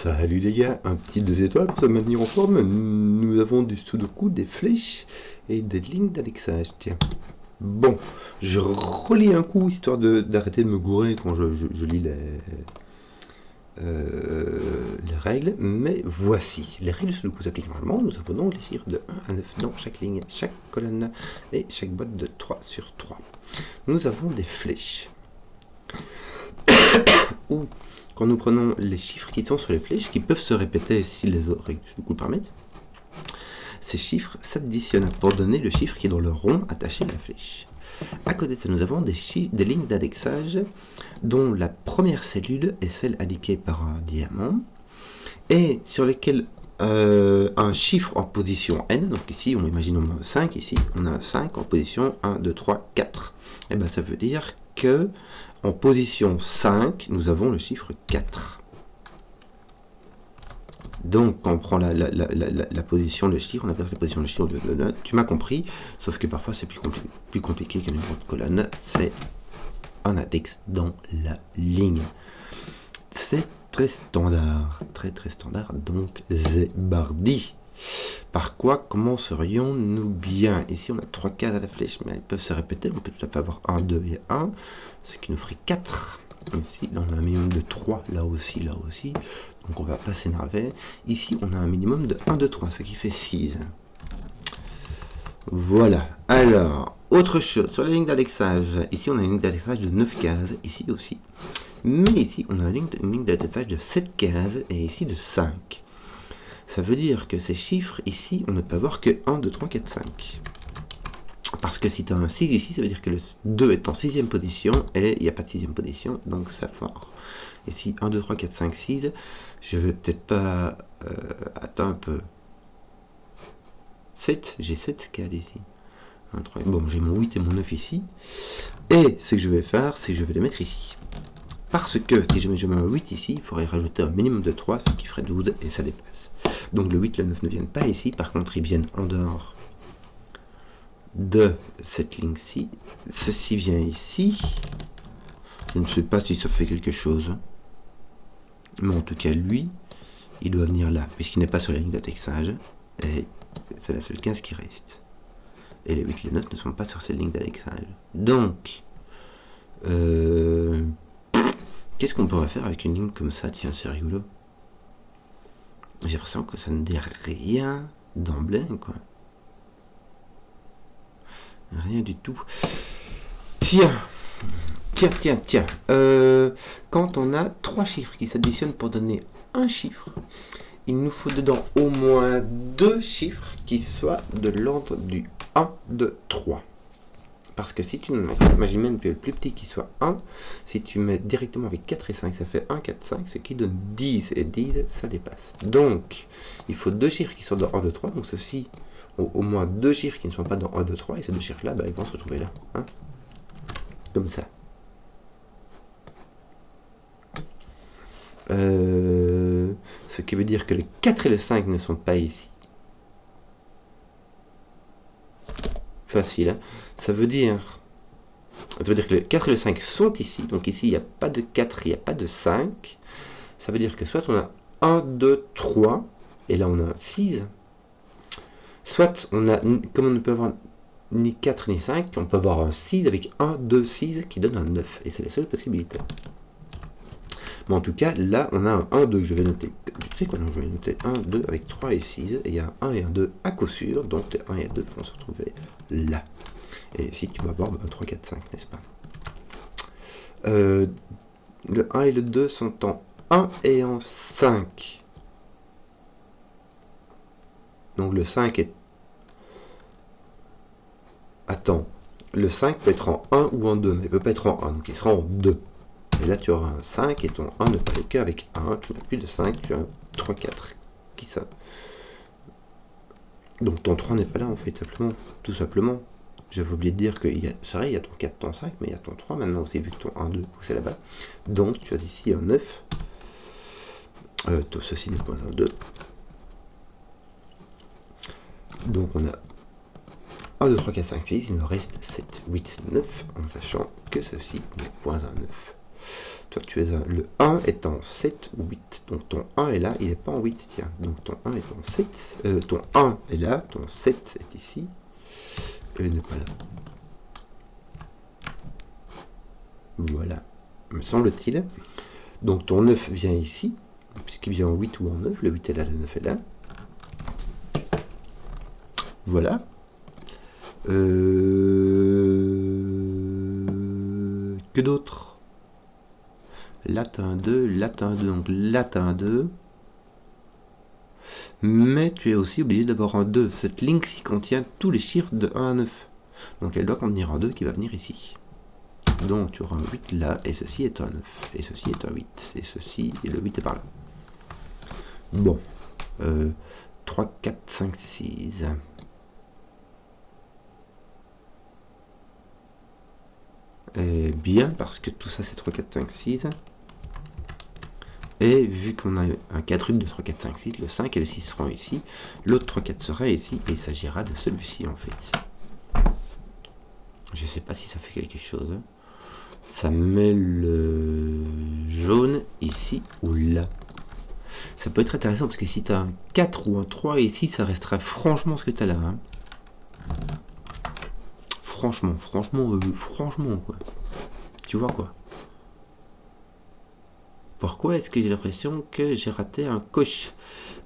Salut les gars, un petit 2 étoiles pour se maintenir en forme. Nous avons du sudoku, des flèches et des lignes d'indexage. Tiens. Bon, je relis un coup histoire d'arrêter de me gourer quand je lis les règles. Mais voici, les règles du sudoku s'appliquent normalement. Nous avons donc les chiffres de 1 à 9 dans chaque ligne, chaque colonne et chaque boîte de 3 sur 3. Nous avons des flèches. Ou quand nous prenons les chiffres qui sont sur les flèches, qui peuvent se répéter si les règles du coup le permettent, ces chiffres s'additionnent pour donner le chiffre qui est dans le rond attaché à la flèche. À côté de ça, nous avons des lignes d'indexage dont la première cellule est celle indiquée par un diamant et sur lesquelles un chiffre en position n, donc ici on imagine 5, ici on a un 5 en position 1, 2, 3, 4. Et bien ça veut dire que en position 5, nous avons le chiffre 4. Donc, quand on prend la position de chiffre, on appelle la position de chiffre de note. Tu m'as compris, sauf que parfois c'est plus compliqué qu'un numéro de colonne. C'est un index dans la ligne. C'est très standard, très standard, donc zébardi. Par quoi commencerions-nous bien? Ici on a 3 cases à la flèche, mais elles peuvent se répéter. On peut tout à fait avoir 1, 2 et 1, ce qui nous ferait 4. Ici on a un minimum de 3, là aussi, donc on va pas s'énerver. Ici on a un minimum de 1, 2, 3, ce qui fait 6. Voilà, alors, autre chose, sur la ligne d'indexage, ici on a une ligne d'indexage de 9 cases, ici aussi. Mais ici on a une ligne d'indexage de 7 cases, et ici de 5. Ça veut dire que ces chiffres, ici, on ne peut avoir que 1, 2, 3, 4, 5. Parce que si tu as un 6 ici, ça veut dire que le 2 est en 6e position, et il n'y a pas de 6e position, donc ça fort. Ici, 1, 2, 3, 4, 5, 6, je vais peut-être pas... attends un peu. 7, j'ai 7 cas ici. 1, 3, bon, j'ai mon 8 et mon 9 ici. Et ce que je vais faire, c'est que je vais les mettre ici. Parce que si je mets un 8 ici, il faudrait rajouter un minimum de 3, ce qui ferait 12, et ça dépasse. Donc le 8 et le 9 ne viennent pas ici, par contre ils viennent en dehors de cette ligne-ci. Ceci vient ici. Je ne sais pas si ça fait quelque chose. Mais en tout cas, lui, il doit venir là, puisqu'il n'est pas sur la ligne d'indexage. Et c'est la seule 15 qui reste. Et les 8 et les 9 ne sont pas sur cette ligne d'indexage. Donc, qu'est-ce qu'on pourrait faire avec une ligne comme ça? Tiens, c'est rigolo. J'ai l'impression que ça ne dit rien d'emblée, quoi. Rien du tout. Tiens. Quand on a 3 chiffres qui s'additionnent pour donner un chiffre, il nous faut dedans au moins 2 chiffres qui soient de l'ordre du 1, 2, 3. Parce que si tu imagines même que le plus petit qui soit 1, si tu mets directement avec 4 et 5, ça fait 1, 4, 5, ce qui donne 10. Et 10, ça dépasse. Donc, il faut 2 chiffres qui sont dans 1, 2, 3. Donc, ceci, au moins 2 chiffres qui ne sont pas dans 1, 2, 3. Et ces 2 chiffres-là, ils vont se retrouver là. Hein, comme ça. Ce qui veut dire que le 4 et le 5 ne sont pas ici. Facile, hein. Ça veut dire que le 4 et le 5 sont ici. Donc ici, il n'y a pas de 4, il n'y a pas de 5. Ça veut dire que soit on a 1, 2, 3, et là on a 6. Soit on a, comme on ne peut avoir ni 4 ni 5, on peut avoir un 6 avec 1, 2, 6 qui donne un 9. Et c'est la seule possibilité. Mais en tout cas, là, on a un 1, 2. Je vais noter. Tu sais quoi, non, je vais noter 1, 2 avec 3 et 6. Et il y a un 1 et un 2 à coup sûr. Donc les 1 et 2 vont se retrouver là. Et si tu vas voir 3, 4, 5, n'est-ce pas? Le 1 et le 2 sont en 1 et en 5. Donc le 5 est... Attends. Le 5 peut être en 1 ou en 2, mais il ne peut pas être en 1. Donc il sera en 2. Et là tu auras un 5 et ton 1 ne peut aller qu'avec 1. Tu n'as plus de 5, tu as un 3, 4. Qui ça? Donc ton 3 n'est pas là en fait, tout simplement. J'avais oublié de dire que c'est vrai, il y a ton 4, ton 5, mais il y a ton 3 maintenant aussi, vu que ton 1, 2, c'est là-bas. Donc tu as ici un 9. Ceci n'est pas un 2. Donc on a 1, 2, 3, 4, 5, 6, il nous reste 7, 8, 9, en sachant que ceci n'est point un 9. toi tu es le 1 est en 7 ou 8. Donc ton 1 est là, il n'est pas en 8, tiens. Donc ton 1 est en 7. Ton 1 est là, ton 7 est ici. Et il n'est pas là. Voilà, me semble-t-il. Donc ton 9 vient ici, puisqu'il vient en 8 ou en 9. Le 8 est là, le 9 est là. Voilà. Que d'autre? Là t'as un 2, là t'as un 2, donc là t'as un 2. Mais tu es aussi obligé d'avoir un 2. Cette ligne-ci contient tous les chiffres de 1 à 9. Donc elle doit contenir un 2 qui va venir ici. Donc tu auras un 8 là, et ceci est un 9. Et ceci est un 8. Et ceci, et le 8 est par là. Bon. 3, 4, 5, 6. Et bien, parce que tout ça c'est 3, 4, 5, 6. Et vu qu'on a un quadruple de 3, 4, 5, 6, le 5 et le 6 seront ici. L'autre 3, 4 sera ici, et il s'agira de celui-ci en fait. Je sais pas si ça fait quelque chose. Ça met le jaune ici ou là. Ça peut être intéressant parce que si tu as un 4 ou un 3 ici, ça restera franchement ce que tu as là. Hein. Franchement quoi. Tu vois quoi? Pourquoi est-ce que j'ai l'impression que j'ai raté un coche?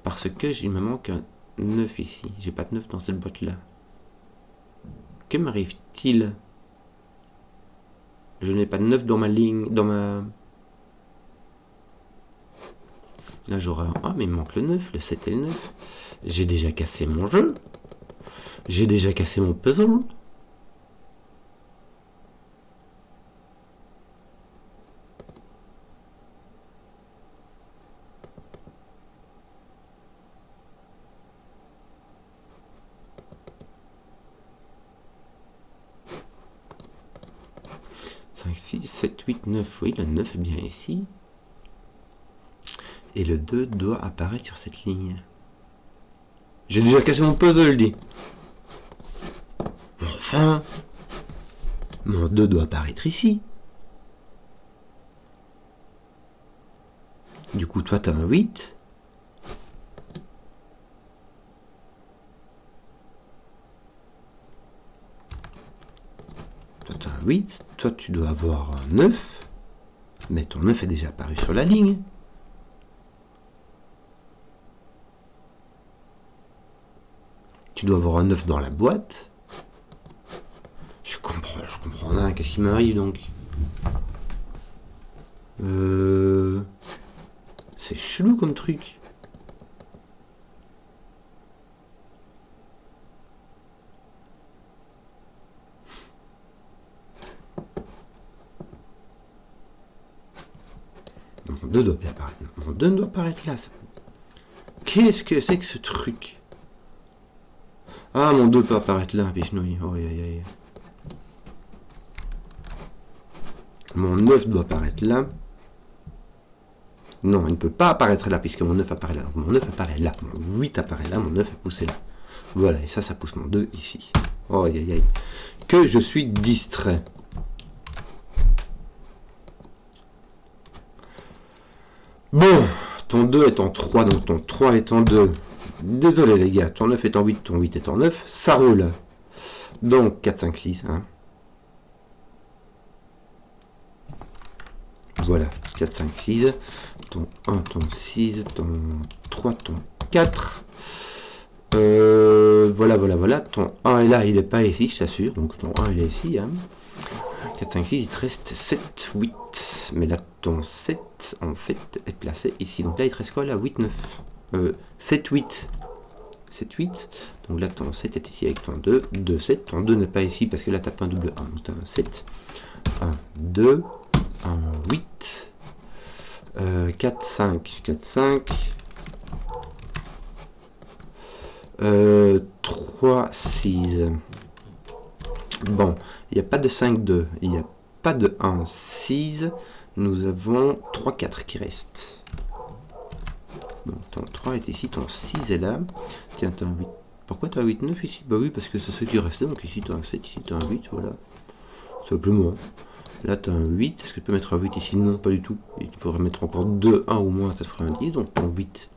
Parce que il me manque un 9 ici. J'ai pas de 9 dans cette boîte là. Que m'arrive-t-il? Je n'ai pas de 9 dans ma ligne, dans ma... Là j'aurai un... Ah mais il me manque le 9, le 7 et le 9. J'ai déjà cassé mon jeu. J'ai déjà cassé mon puzzle. « 5, 6, 7, 8, 9. Oui, le 9 est bien ici. Et le 2 doit apparaître sur cette ligne. J'ai déjà cassé mon puzzle, dit. Enfin, mon 2 doit apparaître ici. Du coup, toi, tu as un 8. Toi, tu as un 8. Toi, tu dois avoir un 9. Mais ton 9 est déjà apparu sur la ligne. Tu dois avoir un 9 dans la boîte. Je comprends rien. Qu'est-ce qui m'arrive donc? C'est chelou comme truc. Mon 2 doit bien apparaître. Mon 2 doit apparaître là. Qu'est-ce que c'est que ce truc? Ah, mon 2 peut apparaître là, Pichenouille. Oh, aïe, aïe. Mon 9 doit apparaître là. Non, il ne peut pas apparaître là, puisque mon 9 apparaît là. Donc mon 9 apparaît là. Mon 8 apparaît là. Mon 9 est poussé là. Voilà, et ça pousse mon 2 ici. Oh, aïe, aïe, aïe. Que je suis distrait. Bon, ton 2 est en 3, donc ton 3 est en 2. Désolé les gars, ton 9 est en 8, ton 8 est en 9. Ça roule. Donc 4, 5, 6. Hein. Voilà, 4, 5, 6. Ton 1, ton 6, ton 3, ton 4. Voilà. Ton 1 est là, il n'est pas ici, je t'assure. Donc ton 1 il est ici. Hein. 4, 5, 6, il te reste 7, 8. Mais là, ton 7, en fait, est placé ici. Donc là, il te reste quoi là? 8, 9. 7, 8. 7, 8. Donc là, ton 7 est ici avec ton 2. 2, 7. Ton 2 n'est pas ici parce que là, tu n'as pas un double 1. Donc tu as un 7. 1, 2. 1, 8. 4, 5. 4, 5. 3, 6. Bon, il n'y a pas de 5, 2. Il n'y a pas de 1, 6. Nous avons 3, 4 qui restent. Donc ton 3 est ici, ton 6 est là. Tiens, tu as un 8. Pourquoi tu as un 8, 9 ici? Bah oui, parce que c'est ce qui restait. Donc ici tu as un 7, ici tu as un 8, voilà. Simplement. Là, tu as un 8. Est-ce que tu peux mettre un 8 ici? Non, pas du tout. Il faudrait mettre encore 2, 1 au moins, ça te ferait un 10. Donc ton 8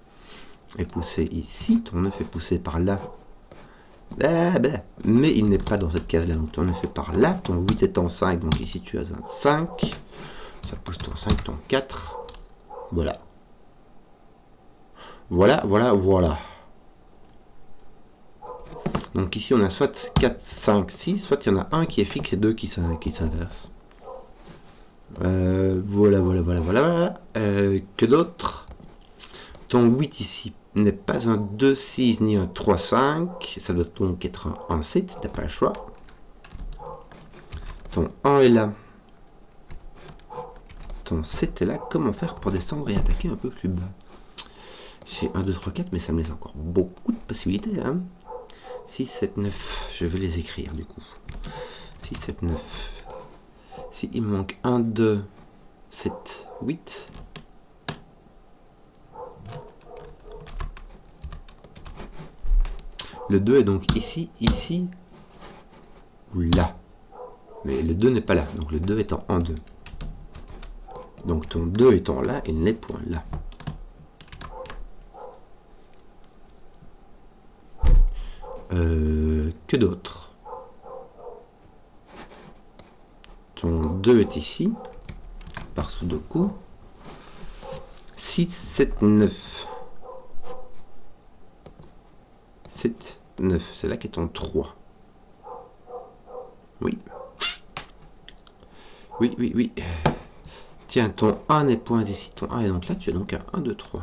est poussé ici. Ton 9 est poussé par là. Mais il n'est pas dans cette case-là. Donc ton 9 est par là. Ton 8 est en 5. Donc ici, tu as un 5. Ça pousse ton 5, ton 4. Voilà. Voilà. Donc ici, on a soit 4, 5, 6, soit il y en a un qui est fixe et deux qui s'inversent. Voilà. Que d'autre? Ton 8 ici n'est pas un 2, 6 ni un 3, 5. Ça doit donc être un 7, t'as pas le choix. Ton 1 est là. Ton 7 est là. Comment faire pour descendre et attaquer un peu plus bas? J'ai 1, 2, 3, 4, mais ça me laisse encore beaucoup de possibilités. Hein. 6, 7, 9. Je vais les écrire du coup. 6, 7, 9. Si il me manque 1, 2, 7, 8. Le 2 est donc ici, ici, ou là. Mais le 2 n'est pas là. Donc le 2 est en 1, 2. Donc ton 2 étant là, il n'est point là. Que d'autre? Ton 2 est ici, par Sudoku. 6, 7, 9. 7, 9. C'est là qu'est ton 3. Oui. Oui. Tiens, ton 1 n'est point ici. Ton 1 est donc là. Tu as donc un 1, 2, 3.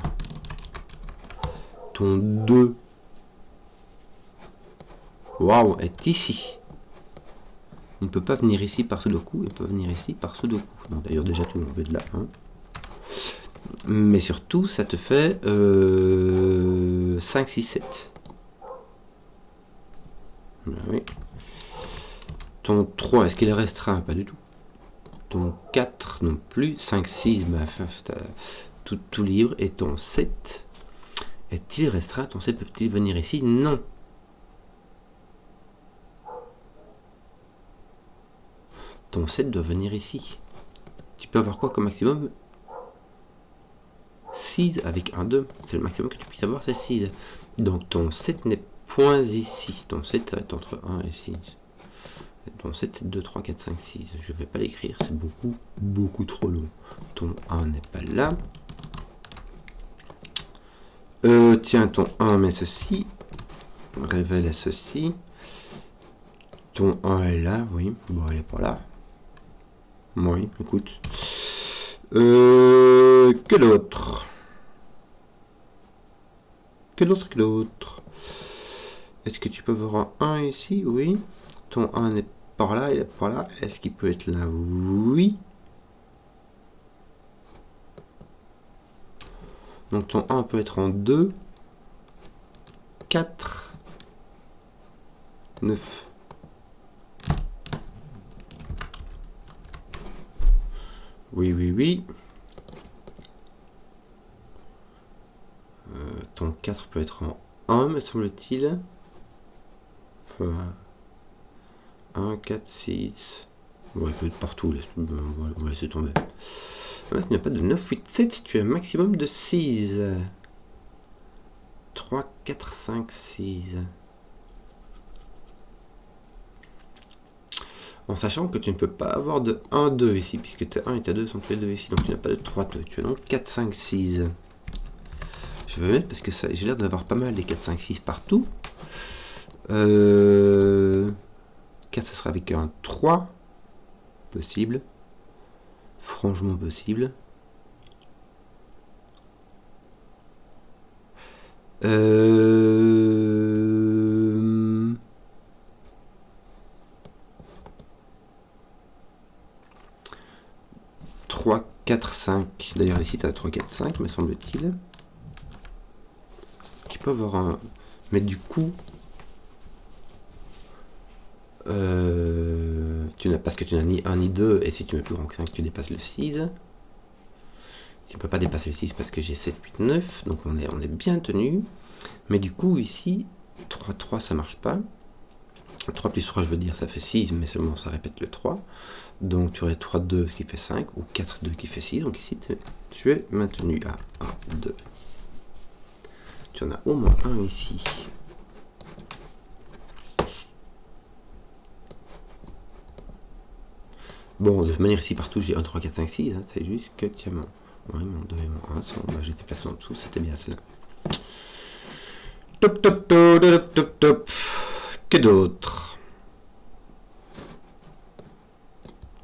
Ton 2. Waouh, est ici. Il ne peut pas venir ici par Sudoku, il peut venir ici par Sudoku. D'ailleurs, déjà, tout l'enlever de là. Hein. Mais surtout, ça te fait 5, 6, 7. Oui. Ton 3, est-ce qu'il est restreint? Pas du tout. Ton 4 non plus. 5, 6, bah, tout libre. Et ton 7, est-il restreint? Ton 7 peut-il venir ici? Non. Ton 7 doit venir ici. Tu peux avoir quoi comme maximum? 6 avec un 2. C'est le maximum que tu puisses avoir, c'est 6. Donc ton 7 n'est point ici. Ton 7 est entre 1 et 6. Ton 7 c'est 2, 3, 4, 5, 6. Je ne vais pas l'écrire, c'est beaucoup trop long. Ton 1 n'est pas là. Tiens, ton 1 met ceci. Révèle ceci. Ton 1 est là, oui. Bon, il n'est pas là. Oui, écoute. Que d'autre? Que d'autre? Est-ce que tu peux voir un 1 ici? Oui. Ton 1 est par là, il est par là. Est-ce qu'il peut être là? Oui. Donc ton 1 peut être en 2, 4, 9. Oui. Ton 4 peut être en 1, me semble-t-il. 1, 4, 6. Bon, il peut être partout. On va laisser tomber. Là, tu n'as pas de 9, 8, 7. Tu as un maximum de 6. 3, 4, 5, 6. En sachant que tu ne peux pas avoir de 1, 2 ici, puisque tes 1 et tes 2 sont tous les deux ici. Donc tu n'as pas de 3, 2. Tu as donc 4, 5, 6. Je vais mettre parce que j'ai l'air d'avoir pas mal les 4, 5, 6 partout. 4, ça sera avec un 3. Possible. Franchement possible. 3, 4, 5. D'ailleurs ici tu as 3, 4, 5 me semble-t-il. Tu peux avoir un... Mais du coup... tu n'as parce que tu n'as ni 1 ni 2, et si tu mets plus grand que 5, tu dépasses le 6. Tu ne peux pas dépasser le 6 parce que j'ai 7, 8, 9, donc on est bien tenu. Mais du coup, ici, 3, 3, ça marche pas. 3 plus 3, je veux dire, ça fait 6, mais seulement ça répète le 3. Donc tu aurais 3, 2 qui fait 5, ou 4, 2 qui fait 6. Donc ici, tu es maintenu à 1, 2. Tu en as au moins un ici. Bon, de toute manière, ici, partout, j'ai 1, 3, 4, 5, 6. Hein, c'est juste que, tiens, mon 2 et mon 1 sont... Bah, j'étais placé en dessous, c'était bien cela. Top, top, top, top, top, top. Que d'autre?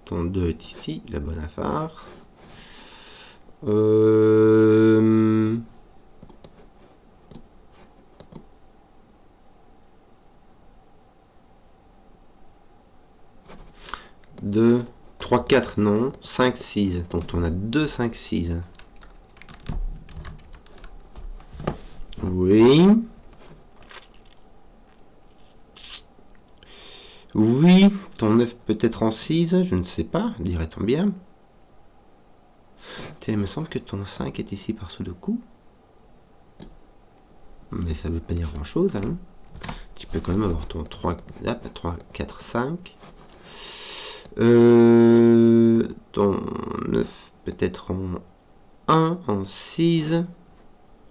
Ton 2 est ici, la bonne affaire. Deux, 3, 4, non. 5, 6. Donc on a 2, 5, 6. Oui. Oui, ton 9 peut être en 6, je ne sais pas, dirait-on bien. Tiens, il me semble que ton 5 est ici par Sudoku. Mais ça veut pas dire grand-chose. Hein. Tu peux quand même avoir ton 3, là, 3, 4, 5. Ton 9 peut être en 1, en 6,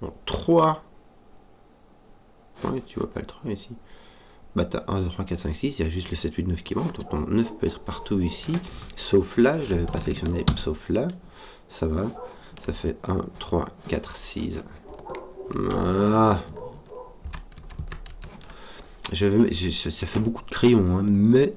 en 3. Ouais, tu vois pas le 3 ici. Bah t'as 1, 2, 3, 4, 5, 6, il y a juste le 7, 8, 9 qui manque. Donc ton 9 peut être partout ici. Sauf là, je l'avais pas sélectionné, sauf là. Ça va. Ça fait 1, 3, 4, 6. Ah. Ça fait beaucoup de crayons, hein, mais...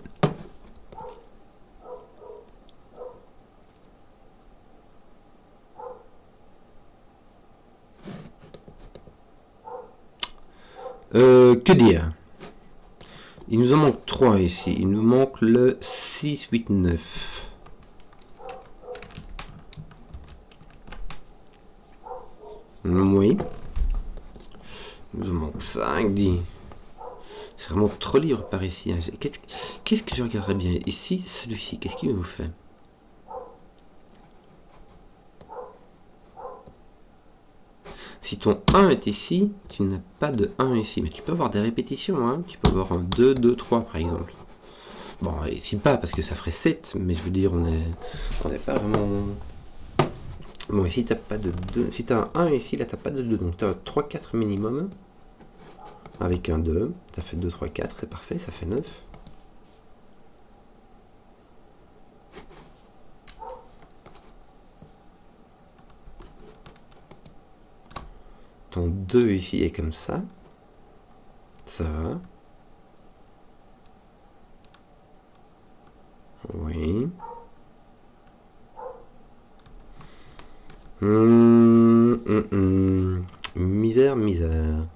que dire? Il nous en manque 3 ici. Il nous manque le 6, 8, 9. Oui. Il nous en manque 5, dit. C'est vraiment trop libre par ici. Hein. Qu'est-ce que je regarderais bien? Ici, celui-ci, qu'est-ce qu'il nous fait? Si ton 1 est ici, tu n'as pas de 1 ici. Mais tu peux avoir des répétitions. Hein. Tu peux avoir un 2, 2, 3 par exemple. Bon, ici pas parce que ça ferait 7. Mais je veux dire, on n'est pas vraiment... Bon, ici t'as pas de 2. Si t'as un 1 ici, là t'as pas de 2. Donc t'as un 3, 4 minimum. Avec un 2. Ça fait 2, 3, 4. C'est parfait, ça fait 9. Ton 2 ici est comme ça. Ça va. Oui. Misère, misère.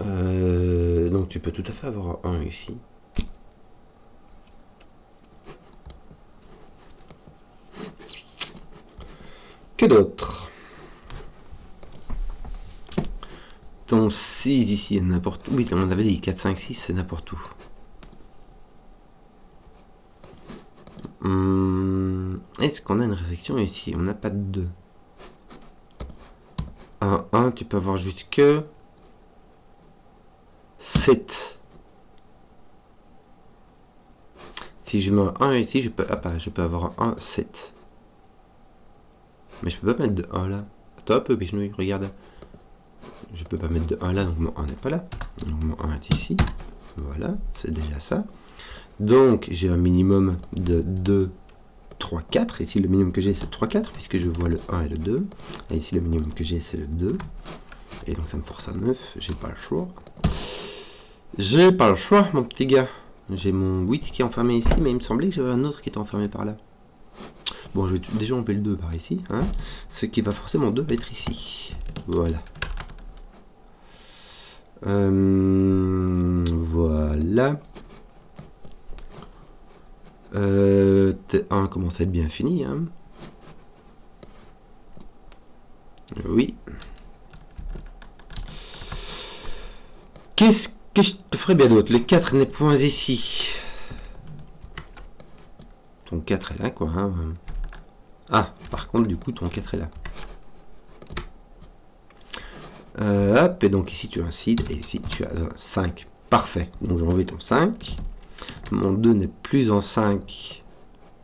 Donc tu peux tout à fait avoir un ici. Que d'autre? Ton 6 ici est n'importe où. Oui, on avait dit 4, 5, 6, c'est n'importe où. Est-ce qu'on a une réflexion ici? On n'a pas de 2. Un 1, tu peux avoir jusque 7. Si je mets un 1 ici, je peux avoir un 7. Mais je peux pas mettre de 1 là. Attends un peu, Bichenouille, regarde. Je peux pas mettre de 1 là, donc mon 1 n'est pas là. Donc mon 1 est ici. Voilà, c'est déjà ça. Donc j'ai un minimum de 2, 3, 4. Ici le minimum que j'ai c'est 3, 4, puisque je vois le 1 et le 2. Et ici le minimum que j'ai c'est le 2. Et donc ça me force à 9. J'ai pas le choix. J'ai pas le choix, mon petit gars. J'ai mon 8 qui est enfermé ici, mais il me semblait que j'avais un autre qui était enfermé par là. Bon, je vais déjà enlever le 2 par ici. Hein, ce qui va forcer mon 2 à être ici. Voilà. Voilà. T1 commence à être bien fini. Hein. Oui. Qu'est-ce que je te ferais bien d'autre? Les 4 n'est point ici. Ton 4 est là, quoi. Hein. Ah, par contre, du coup, ton 4 est là. Hop, et donc ici tu as un seed, et ici tu as un 5. Parfait. Donc, j'ai enlevé ton 5. Mon 2 n'est plus en 5.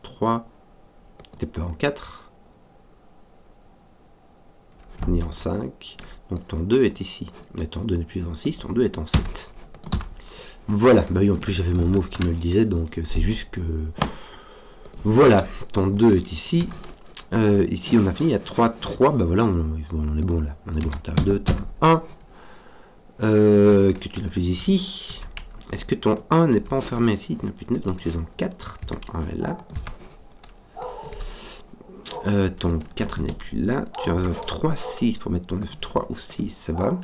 3. T'es pas en 4. Ni en 5. Donc, ton 2 est ici. Mais ton 2 n'est plus en 6. Ton 2 est en 7. Voilà. Bah oui, en plus, j'avais mon mauve qui me le disait. Donc, c'est juste que... Voilà. Ton 2 est ici. Ici, on a fini à 3, 3. Bah voilà, on est bon là. On est bon. T'as 2, t'as 1. Que tu n'as plus ici. Est-ce que ton 1 n'est pas enfermé ici? Tu n'as plus de 9, donc tu es en 4. Ton 1 est là. Ton 4 n'est plus là. Tu as 3, 6 pour mettre ton 9. 3 ou 6, ça va.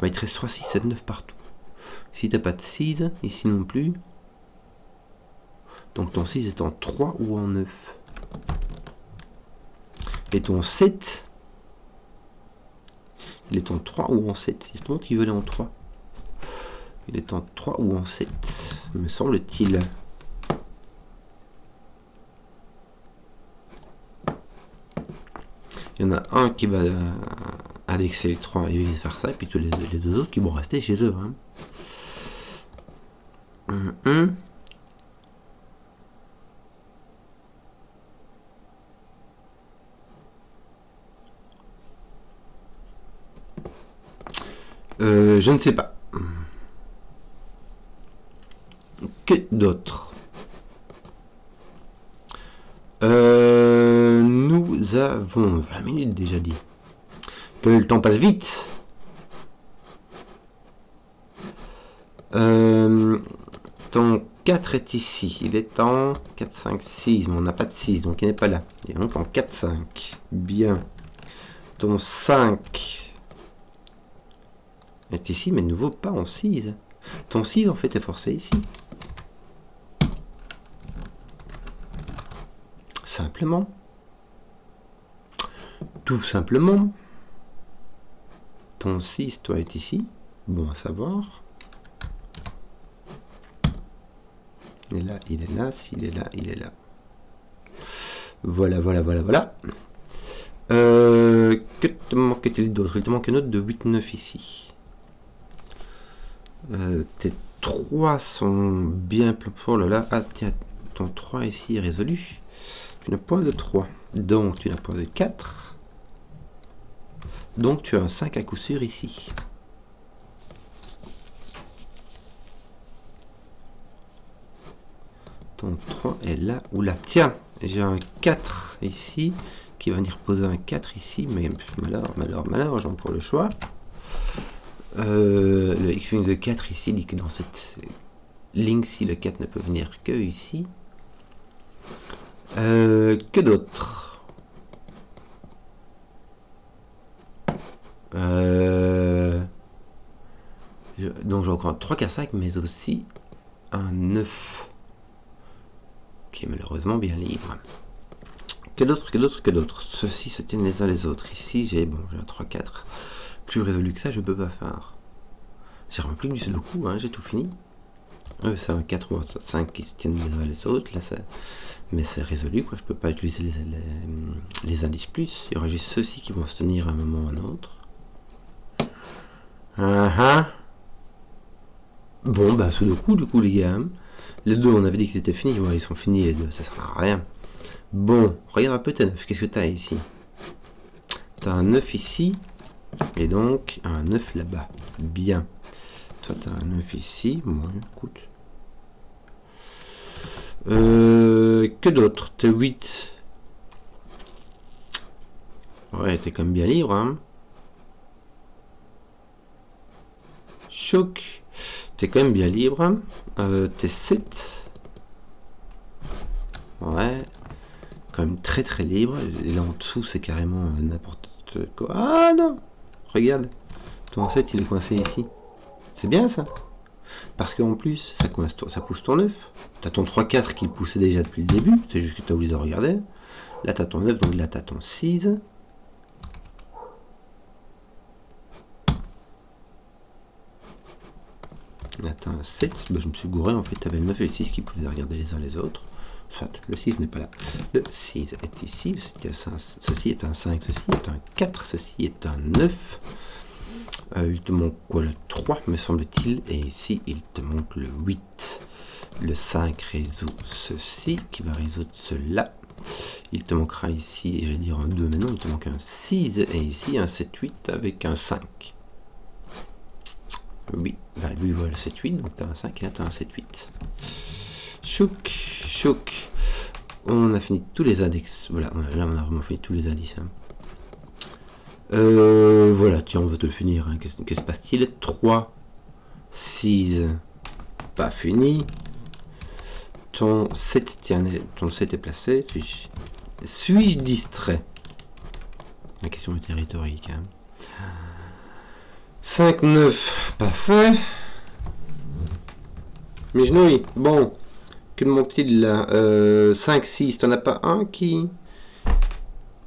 Bah, il te reste 3, 6, 7, 9 partout. Si tu n'as pas de 6, ici non plus. Donc ton 6 est en 3 ou en 9. Et ton 7, il est en 3 ou en 7. Il montre qu'il veut aller en 3. Il est en 3 ou en 7, me semble-t-il. Il y en a un qui va indexer les 3 et faire ça, et puis tous les deux autres qui vont rester chez eux. Hein. Je ne sais pas. Que d'autre? Nous avons 20 minutes déjà dit. Que le temps passe vite. Ton 4 est ici. Il est en 4, 5, 6. Mais on n'a pas de 6, donc il n'est pas là. Il est donc en 4, 5. Bien. Ton 5 est ici, mais de nouveau pas en 6. Ton 6, en fait, est forcé ici. Simplement. Tout simplement. Ton 6, toi, est ici. Bon à savoir. Il est là, il est là. S'il est là, il est là. Voilà, voilà, voilà, voilà. Que te manque-t-il d'autre? Il te manque une note de 8, 9 ici. Tes 3 sont bien plus pour le là. Ah tiens, ton 3 ici est résolu. Tu n'as point de 3. Donc tu n'as point de 4. Donc tu as un 5 à coup sûr ici. Ton 3 est là ou là. Tiens, j'ai un 4 ici qui va venir poser un 4 ici. Mais malheur, j'ai encore le choix. Le X-Wing de 4 ici dit que dans cette ligne-ci, le 4 ne peut venir que ici. Que d'autre? Donc j'ai encore un 3 K 5, mais aussi un 9 qui est malheureusement bien libre. Que d'autre? Ceux-ci se tiennent les uns les autres. Ici j'ai un 3, 4. Plus résolu que ça, je peux pas faire. J'ai vraiment plus que du sudoku, hein, j'ai tout fini. C'est un 4 ou un 5 qui se tiennent les uns les autres. Là, mais c'est résolu, quoi. Je peux pas utiliser les indices plus. Il y aura juste ceux-ci qui vont se tenir à un moment ou à un autre. Bon, bah, sudoku, du coup, les gars. Les deux, on avait dit que c'était fini. Ouais, ils sont finis, les deux. Ça sert à rien. Bon, regarde un peu tes 9. Qu'est-ce que tu as ici? Tu as un 9 ici. Et donc, un 9 là-bas. Bien. Toi, tu as un 9 ici. Bon, écoute. Que d'autre? T'es 8. Ouais, t'es quand même bien libre, hein. Choc. T'es quand même bien libre. T'es 7. Ouais. Quand même très très libre. Et là en dessous, c'est carrément n'importe quoi. Ah non! Regarde. Ton 7, il est coincé ici. C'est bien ça. Parce qu'en plus, ça pousse ton 9. T'as ton 3-4 qui poussait déjà depuis le début. C'est juste que t'as oublié de regarder. Là, t'as ton 9, donc là, t'as ton 6. Là, t'as un 7. Ben, je me suis gouré, en fait. T'avais le 9 et le 6 qui pouvaient regarder les uns les autres. Soit, le 6 n'est pas là. Le 6 est ici. Ceci est un 5, ceci est un 4, ceci est un 9. Il te manque quoi? Le 3 me semble-t-il, et ici il te manque le 8. Le 5 résout ceci, qui va résoudre cela. Il te manquera ici, j'allais dire un 2, mais non, il te manque un 6, et ici un 7-8 avec un 5. Oui, bah lui voilà le 7-8, donc tu as un 5 et là tu as un 7-8. Chouk, chouk. On a fini tous les index. Voilà, là on a vraiment fini tous les indices. Hein. Voilà, tiens, on va te le finir. Hein. Qu'est-ce qui se passe-t-il? 3, 6, pas fini. Ton 7, tiens, ton 7 est placé. Suis-je distrait? La question était rhétorique. Hein. 5, 9, pas fait. Mes genouilles, bon. Que me manque-t-il là? 5, 6, t'en as pas un qui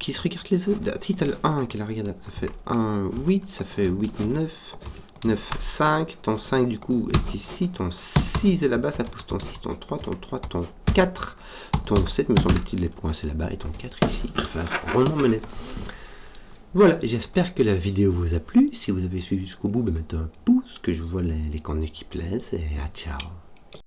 se regarde les autres? Si t'as le 1 qui la regarde, ça fait 1, 8, ça fait 8, 9, 9, 5, ton 5 du coup est ici, ton 6 est là-bas, ça pousse ton 6, ton 3, ton 3, ton 4, ton 7, me semble-t-il, les points c'est là-bas, et ton 4 ici, enfin, rondement mené. Voilà, j'espère que la vidéo vous a plu. Si vous avez suivi jusqu'au bout, mettez un pouce, que je vois les contenus qui plaisent, et à ciao.